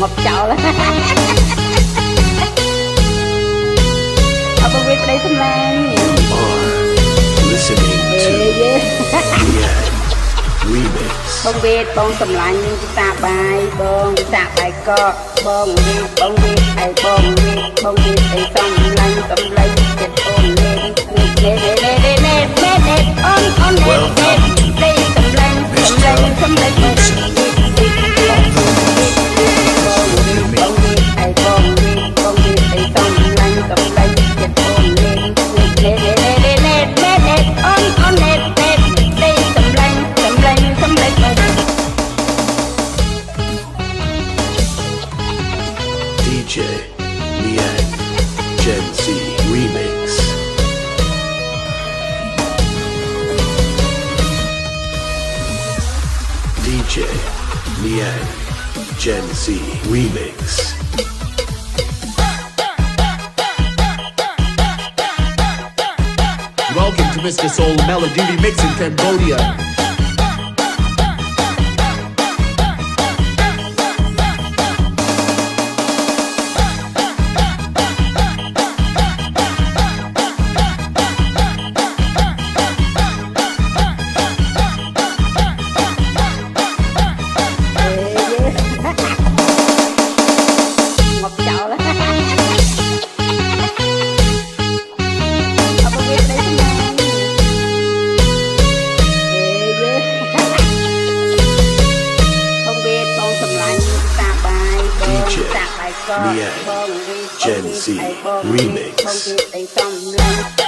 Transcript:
ngọc chậu là apa biết đây thầm lan bông biết bông thầm lan nhưng chúng ta bài bông co bông biết ai bông biết ai xong lan tầm lấy chết ôn lên DJ Liang Gen Z Remix. DJ Liang Gen Z Remix. Welcome to Mr. Soul Melody Mix in Cambodia. DJ Liang Gen Z Remix.